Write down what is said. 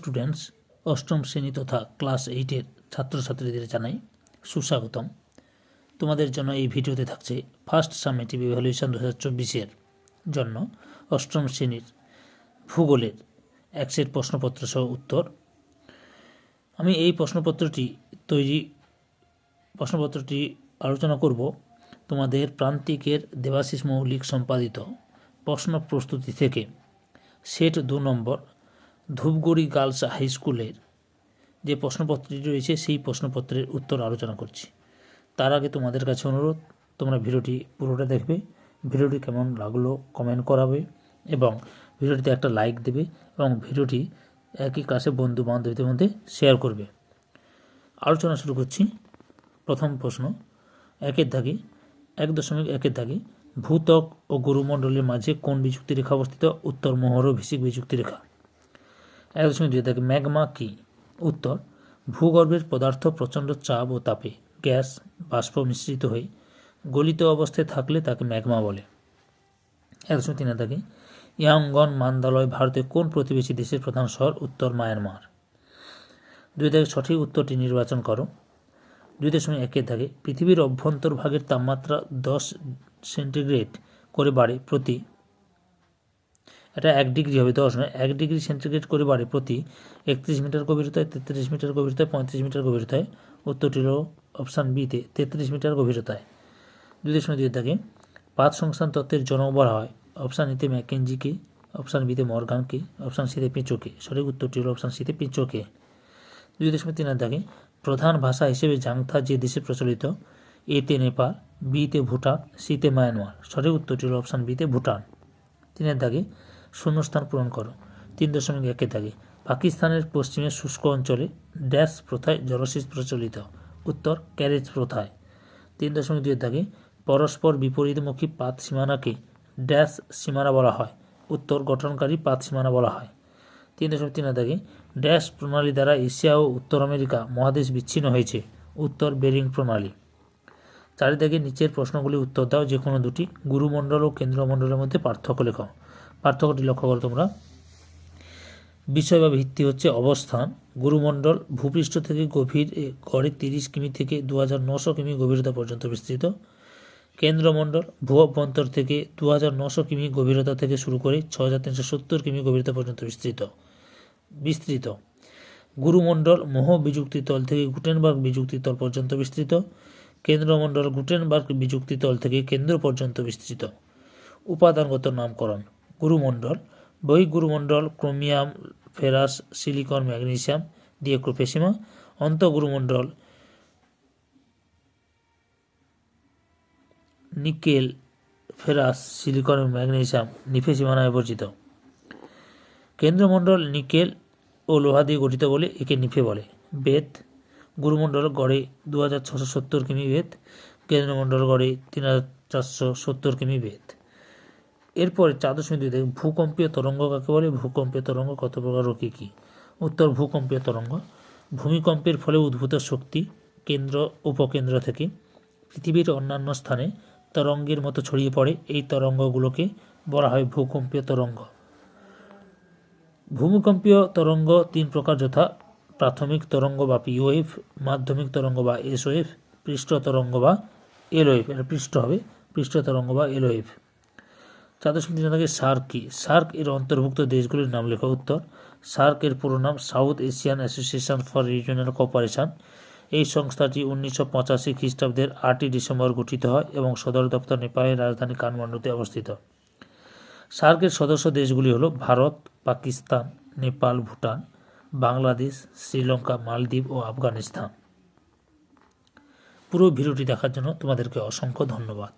Students, অষ্টম শ্রেণী তথা ক্লাস 8-এর ছাত্রছাত্রীদের জানাই সুস্বাগতম। তোমাদের জন্য এই ভিডিওতে থাকছে ফার্স্ট সামেটিভ ইভ্যালুয়েশন 2024-এর জন্য অষ্টম শ্রেণীর ভূগোলের এক্সের প্রশ্নপত্র সহ উত্তর। আমি এই প্রশ্নপত্রটি আলোচনা করব তোমাদের প্রান্তিকের দেবাশিস মৌলিক সম্পাদিত প্রশ্ন প্রস্তুতি থেকে সেট 2 নম্বর ধূপগুড়ি গার্লস হাই স্কুলের যে প্রশ্নপত্রটি রয়েছে সেই প্রশ্নপত্রের উত্তর আলোচনা করছি। তার আগে তোমাদের কাছে অনুরোধ, তোমরা ভিডিওটি পুরোটা দেখবে, ভিডিওটি কেমন লাগলো কমেন্ট করাবে এবং ভিডিওটিতে একটা লাইক দেবে এবং ভিডিওটি একই ক্লাসে বন্ধু বান্ধবীদের মধ্যে শেয়ার করবে। আলোচনা শুরু করছি। প্রথম প্রশ্ন 1.1 দাগে ভূত্বক ও গুরুমণ্ডলের মাঝে কোন বিযুক্তি রেখা অবস্থিত? উত্তর মোহর ও ভিসিক বিযুক্তি রেখা। 1.2 দাগে ম্যাগমা কি? উত্তর ভূগর্ভের পদার্থ প্রচণ্ড চাপ ও তাপে গ্যাস বাষ্প মিশ্রিত হয়ে গলিত অবস্থায় থাকলে তাকে ম্যাগমা বলে। 1.3 দাগে ইয়াঙ্গন মান্দালয় ভারতের কোন প্রতিবেশী দেশের প্রধান শহর? উত্তর মায়ানমার। 2 দাগে সঠিক উত্তরটি নির্বাচন করো। 2.1 দাগে পৃথিবীর অভ্যন্তরভাগের তাপমাত্রা 10 সেন্টিগ্রেড করে বাড়ে প্রতি, এটা 1 ডিগ্রি হবে, 10 নয়, 1 ডিগ্রি সেন্টিগ্রেড করে বাড়ে প্রতি 31 মিটার গভীরতায়, 33 মিটার গভীরতায়, 35 মিটার গভীরতায়। উত্তরটি হল অপশান বিতে 33 মিটার গভীরতায়। 2.2 দাগে পাত সংস্থান তত্ত্বের জনক বলা হয়? অপশান এতে ম্যাকেঞ্জিকে, অপশান বিতে মর্গানকে, অপশান সিতে পিচোকে। সঠিক উত্তরটি হল অপশান সিতে পিচোকে। 2.3 দাগে প্রধান ভাষা হিসেবে জাংথা যে দেশে প্রচলিত? এতে নেপাল, বিতে ভুটান, সিতে মায়ানমার। সঠিক উত্তরটি হল অপশান বিতে ভুটান। 3 দাগে শূন্যস্থান পূরণ করো। 3.1 দাগে পাকিস্তানের পশ্চিমের শুষ্ক অঞ্চলে ড্যাশ প্রথায় জলসেচ প্রচলিত? উত্তর ক্যারেজ প্রথায়। 3.2 দাগে পরস্পর বিপরীতমুখী পাত সীমানাকে ড্যাশ সীমানা বলা হয়? উত্তর গঠনকারী পাত সীমানা বলা হয়। 3.3 দাগে ড্যাশ প্রণালী দ্বারা এশিয়া ও উত্তর আমেরিকা মহাদেশ বিচ্ছিন্ন হয়েছে? উত্তর বেরিং প্রণালী। 4 দাগে নিচের প্রশ্নগুলি উত্তর দাও, যে কোনো দুটি। গুরুমণ্ডল ও কেন্দ্রমণ্ডলের মধ্যে পার্থক্য লেখো। পার্থক্যটি লক্ষ্য করো তোমরা। বিষয় বা ভিত্তি হচ্ছে অবস্থান। গুরুমণ্ডল ভূপৃষ্ঠ থেকে গড়ে 30 কিমি থেকে 2900 কিমি গভীরতা পর্যন্ত বিস্তৃত। কেন্দ্রমণ্ডল ভূ অভ্যন্তর থেকে 2900 কিমি গভীরতা থেকে শুরু করে 6370 কিমি গভীরতা পর্যন্ত বিস্তৃত। গুরুমণ্ডল মোহ বিযুক্তি তল থেকে গুটেনবার্গ বিযুক্তি তল পর্যন্ত বিস্তৃত। কেন্দ্রমণ্ডল গুটেনবার্গ বিযুক্তি তল থেকে কেন্দ্র পর্যন্ত বিস্তৃত। উপাদানগত নামকরণ। গুরুমণ্ডল বহিঃগুরুমণ্ডল ক্রোমিয়াম, ফেরাস, সিলিকন, ম্যাগনেসিয়াম দিয়ে ক্রোপেসিমা। অন্তঃগুরুমণ্ডল নিকেল, ফেরাস, সিলিকন এবং ম্যাগনেসিয়াম নিফেসিমা নামে পরিচিত। কেন্দ্রমণ্ডল নিকেল ও লোহা দিয়ে গঠিত বলে একে নিফে বলে। বেদ গুরুমণ্ডল গড়ে 2670 কিমি বেদ, কেন্দ্রমণ্ডল গড়ে 3470 কিমি বেদ। এরপরে 4.2 দেখে ভূকম্পীয় তরঙ্গ কাকে বলে? ভূকম্পীয় তরঙ্গ কত প্রকার ও কী কী? উত্তর ভূকম্পীয় তরঙ্গ ভূমিকম্পের ফলে উদ্ভূত শক্তি কেন্দ্র উপকেন্দ্র থেকে পৃথিবীর অন্যান্য স্থানে তরঙ্গের মতো ছড়িয়ে পড়ে, এই তরঙ্গগুলোকে বলা হয় ভূকম্পীয় তরঙ্গ। ভূমিকম্পীয় তরঙ্গ 3 প্রকার, যথা প্রাথমিক তরঙ্গ বা পি ওয়েভ, মাধ্যমিক তরঙ্গ বা এস ওয়েভ, পৃষ্ঠ তরঙ্গ বা এল ওয়েভ। এটা পৃষ্ঠ হবে, পৃষ্ঠ তরঙ্গ বা এল ওয়েভ। 4.3 দাগে সার্ক কি? সার্ক এর অন্তর্ভুক্ত দেশগুলির নাম লেখা। উত্তর সার্ক এর পুরো নাম south Asian association for regional cooperation. এই সংস্থাটি 1985 খ্রিস্টাব্দের 8ই ডিসেম্বর গঠিত হয় এবং সদর দপ্তর নেপালের রাজধানী কাঠমান্ডুতে অবস্থিত। সার্কের সদস্য দেশগুলি হল ভারত, পাকিস্তান, নেপাল, ভুটান, বাংলাদেশ, শ্রীলঙ্কা, মালদ্বীপ ও আফগানিস্তান। পুরো ভিডিওটি দেখার জন্য তোমাদেরকে অসংখ্য ধন্যবাদ।